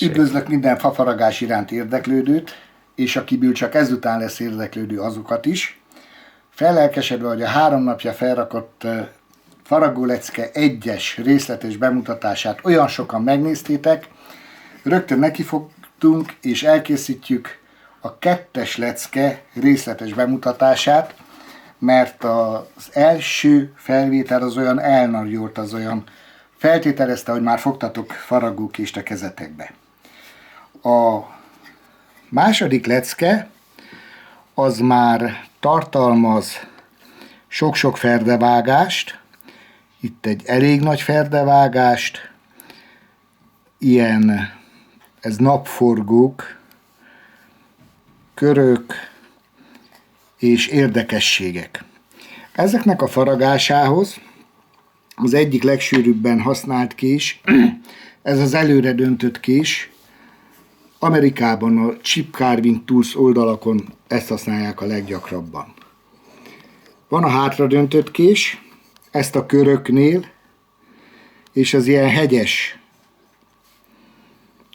Üdvözlök minden fafaragás iránt érdeklődőt, és akiből csak ezután lesz érdeklődő azokat is. Fellelkesedve, hogy a 3 napja felrakott Faragólecke 1-es részletes bemutatását olyan sokan megnéztétek, rögtön nekifogtunk és elkészítjük a 2-es lecke részletes bemutatását, mert az első felvétel az olyan elnagyolt, az olyan feltételezte, hogy már fogtatok faragókést a kezetekbe. A második lecke az már tartalmaz sok-sok ferdevágást, itt egy elég nagy ferdevágást, ez napforgók, körök és érdekességek. Ezeknek a faragásához az egyik legsűrűbben használt kés, ez az előre döntött kés. Amerikában a Chip Carving Tools oldalakon ezt használják a leggyakrabban. Van a hátra döntött kés, ezt a köröknél és az ilyen hegyes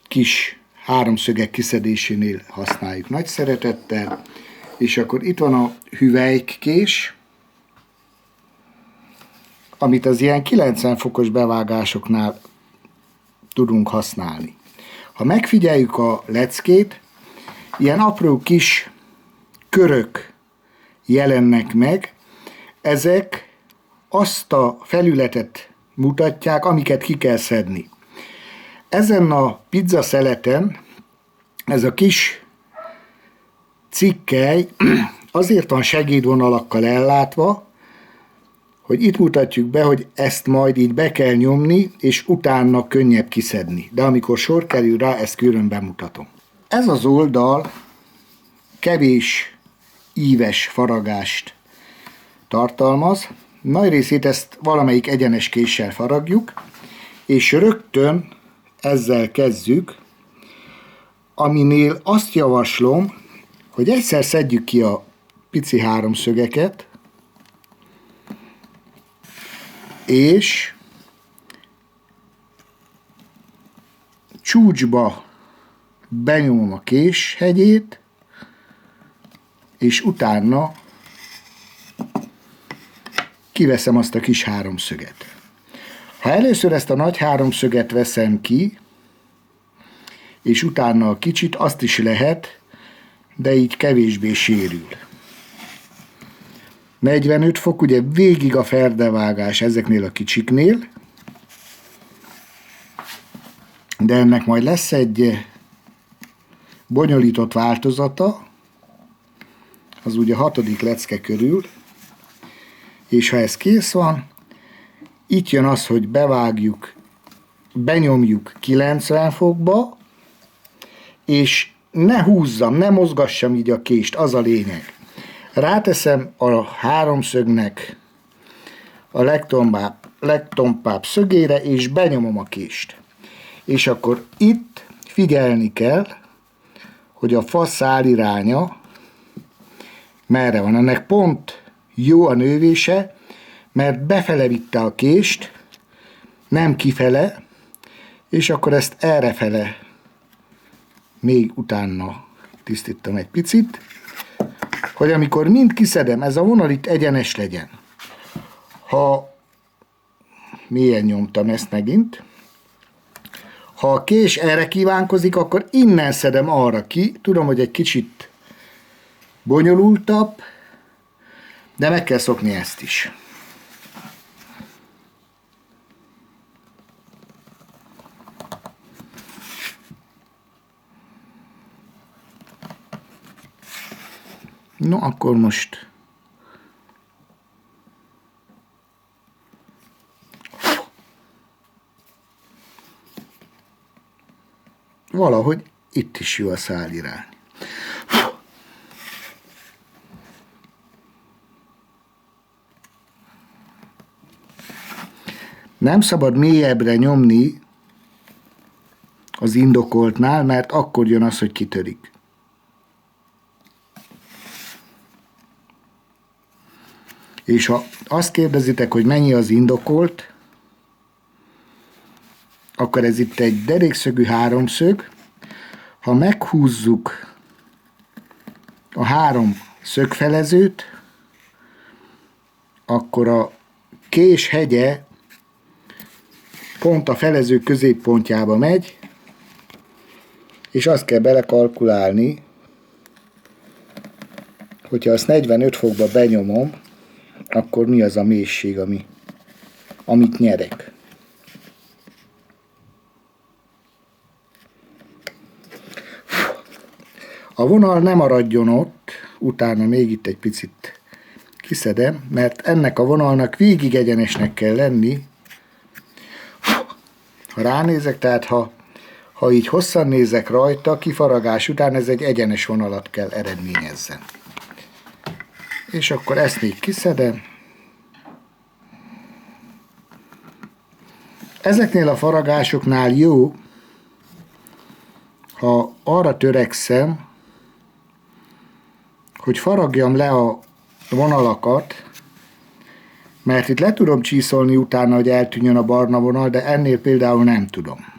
kis háromszögek kiszedésénél használjuk nagy szeretettel. És akkor itt van a hüvelykés, amit az ilyen 90 fokos bevágásoknál tudunk használni. Ha megfigyeljük a leckét, ilyen apró kis körök jelennek meg, ezek azt a felületet mutatják, amiket ki kell szedni. Ezen a pizza szeleten ez a kis cikkely azért van segédvonalakkal ellátva, hogy itt mutatjuk be, hogy ezt majd így be kell nyomni, és utána könnyebb kiszedni. De amikor sor kerül rá, ezt külön bemutatom. Ez az oldal kevés íves faragást tartalmaz. Nagy részét ezt valamelyik egyenes késsel faragjuk, és rögtön ezzel kezdjük, aminél azt javaslom, hogy egyszer szedjük ki a pici háromszögeket, és csúcsba benyomom a késhegyét, és utána kiveszem azt a kis háromszöget. Ha először ezt a nagy háromszöget veszem ki, és utána a kicsit, azt is lehet, de így kevésbé sérül. 45 fok, ugye végig a ferdevágás ezeknél a kicsiknél, de ennek majd lesz egy bonyolított változata, az ugye a 6. lecke körül, és ha ez kész van, itt jön az, hogy bevágjuk, benyomjuk 90 fokba, és ne húzzam, ne mozgassam így a kést, az a lényeg. Ráteszem a háromszögnek a legtompább szögére, és benyomom a kést. És akkor itt figyelni kell, hogy a fa száliránya merre van. Ennek pont jó a nővése, mert befele vitte a kést, nem kifele, és akkor ezt errefele még utána tisztítom egy picit, hogy amikor mind kiszedem, ez a vonal itt egyenes legyen. Ha mélyen nyomtam ezt megint, ha a kés erre kívánkozik, akkor innen szedem arra ki. Tudom, hogy egy kicsit bonyolultabb, de meg kell szokni ezt is. No, akkor most valahogy itt is jó a szálirány. Nem szabad mélyebbre nyomni az indokoltnál, mert akkor jön az, hogy kitörik. És ha azt kérdezitek, hogy mennyi az indokolt, akkor ez itt egy derékszögű háromszög, ha meghúzzuk a 3 szögfelezőt, akkor a kés hegye pont a felező középpontjába megy, és azt kell belekalkulálni, hogyha azt 45 fokba benyomom, akkor mi az a mélység, amit nyerek. A vonal nem maradjon ott, utána még itt egy picit kiszedem, mert ennek a vonalnak végig egyenesnek kell lenni. Ha ránézek, tehát ha így hosszan nézek rajta, kifaragás után ez egy egyenes vonalat kell eredményezzen. És akkor ezt még kiszedem. Ezeknél a faragásoknál jó, ha arra törekszem, hogy faragjam le a vonalakat, mert itt le tudom csiszolni utána, hogy eltűnjön a barna vonal, de ennél például nem tudom.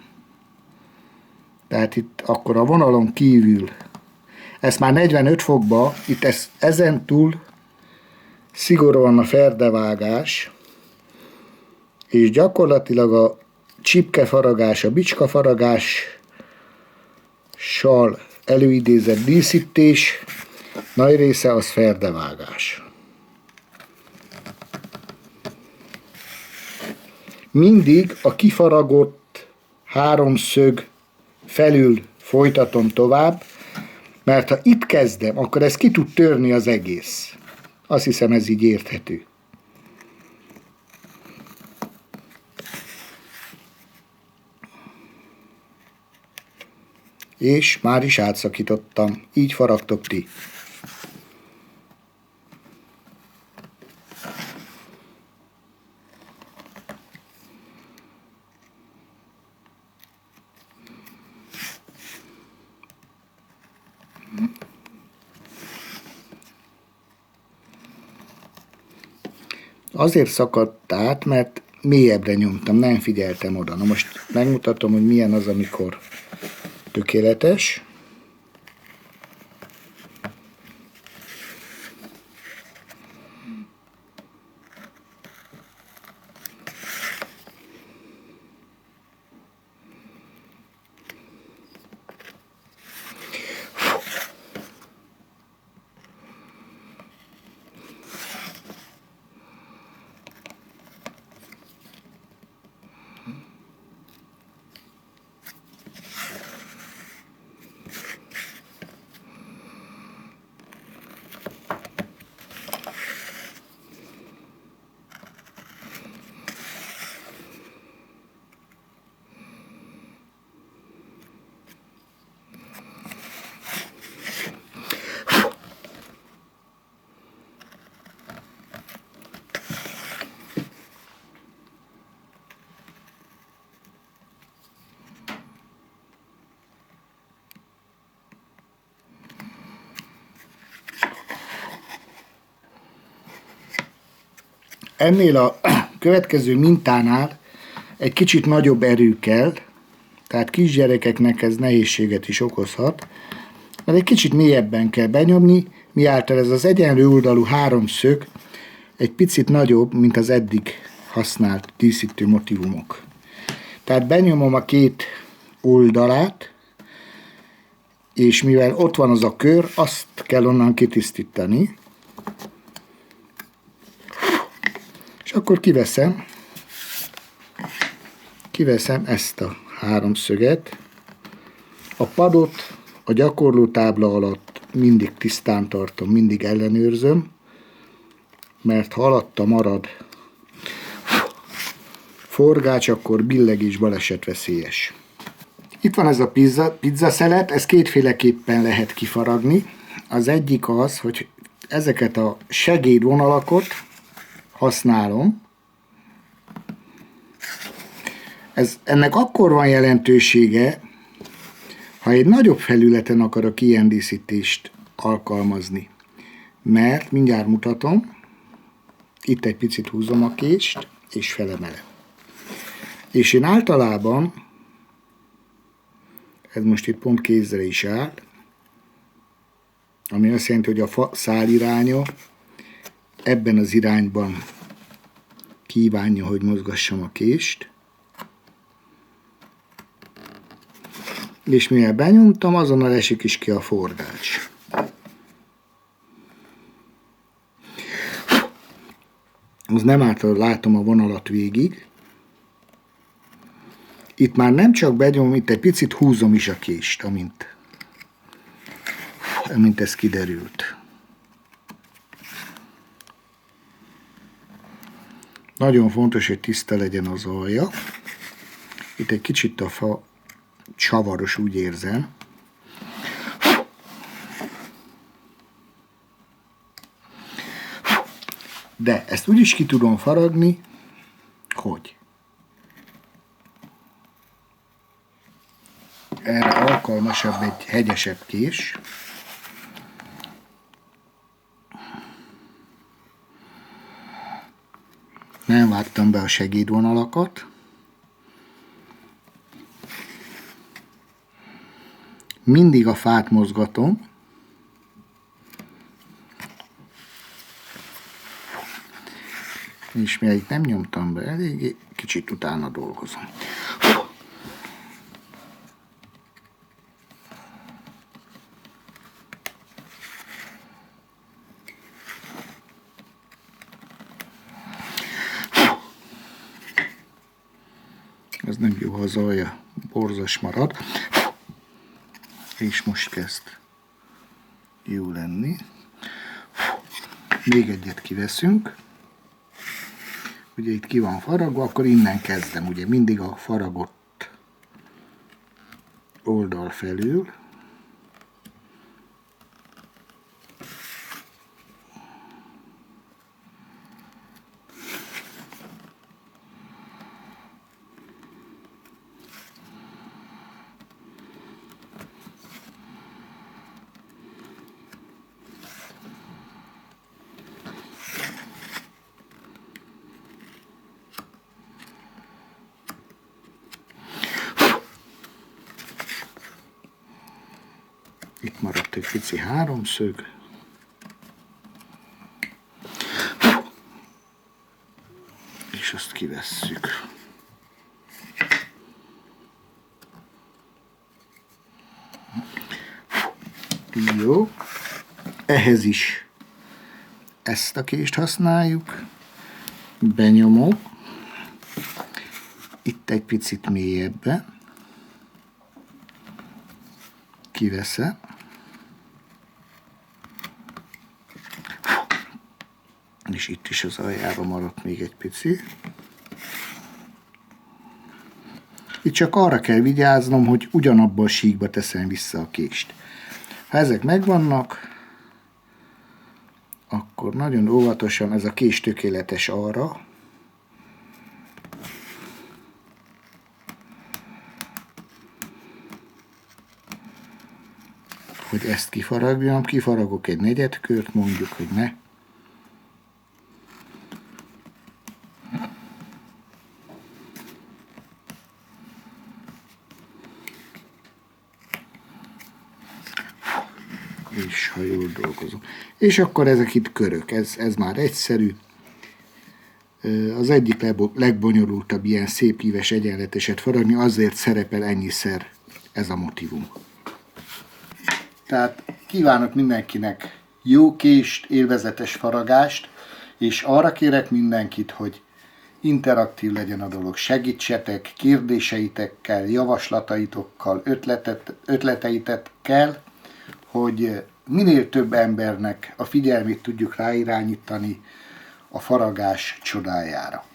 Tehát itt akkor a vonalon kívül, ez már 45 fokba, itt ezen túl szigorúan a ferdevágás, és gyakorlatilag a csipkefaragás, a bicskafaragással előidézett díszítés nagy része az ferdevágás. Mindig a kifaragott 3 szög felül folytatom tovább, mert ha itt kezdem, akkor ez ki tud törni az egész. Azt hiszem, ez így érthető. És már is átszakítottam. Így faragtok ti. Azért szakadt át, mert mélyebbre nyomtam, nem figyeltem oda. Na most megmutatom, hogy milyen az, amikor tökéletes. Ennél a következő mintánál egy kicsit nagyobb erő kell, tehát kisgyerekeknek ez nehézséget is okozhat, mert egy kicsit mélyebben kell benyomni, miáltal ez az egyenlő oldalú 3 szög egy picit nagyobb, mint az eddig használt díszítő motívumok. Tehát benyomom a 2 oldalát, és mivel ott van az a kör, azt kell onnan kitisztítani. És akkor kiveszem ezt a 3 szöget. A padot a gyakorlótábla alatt mindig tisztán tartom, mindig ellenőrzöm, mert ha alatta marad forgács, akkor billegés balesetveszélyes. Itt van ez a pizzaszelet, ezt kétféleképpen lehet kifaragni. Az egyik az, hogy ezeket a segédvonalakat használom. Ennek akkor van jelentősége, ha egy nagyobb felületen akarok ilyen díszítést alkalmazni. Mert mindjárt mutatom, itt egy picit húzom a kést, és felemelem. És én általában Ez most itt pont kézre is áll, ami azt jelenti, hogy a fa szál iránya ebben az irányban kívánja, hogy mozgassam a kést. És mivel benyomtam, azonnal esik is ki a forgács. Az nem által látom a vonalat végig. Itt már nem csak benyomom, itt egy picit húzom is a kést, amint ez kiderült. Nagyon fontos, hogy tiszta legyen az alja. Itt egy kicsit a fa csavaros, úgy érzem. De ezt úgy is ki tudom faragni, hogy erre alkalmasabb egy hegyesebb kés. Nem vágtam be a segédvonalakat. Mindig a fát mozgatom. És mivel itt nem nyomtam be eléggé, kicsit utána dolgozom. Ez nem jó, ha az alja borzas marad. És most kezd jó lenni. Még egyet kiveszünk. Ugye itt ki van faragva, akkor innen kezdem, ugye mindig a faragott oldal felül. Itt maradt egy pici háromszög. És azt kivesszük. Jó. Ehhez is ezt a kést használjuk. Benyomom. Itt egy picit mélyebben. Kiveszem. És itt is az aljába maradt még egy pici. Itt csak arra kell vigyáznom, hogy ugyanabban a síkba teszem vissza a kést. Ha ezek megvannak, akkor nagyon óvatosan, ez a kés tökéletes arra, hogy ezt kifaragjam, kifaragok egy negyedkört, mondjuk, hogy ne. És ha jól dolgozom. És akkor ezek itt körök, ez már egyszerű. Az egyik legbonyolultabb ilyen szép íves egyenleteset faragni, azért szerepel ennyiszer ez a motivum. Tehát kívánok mindenkinek jó kést, élvezetes faragást, és arra kérek mindenkit, hogy interaktív legyen a dolog. Segítsetek kérdéseitekkel, javaslataitokkal, ötleteitekkel, hogy minél több embernek a figyelmét tudjuk ráirányítani a faragás csodájára.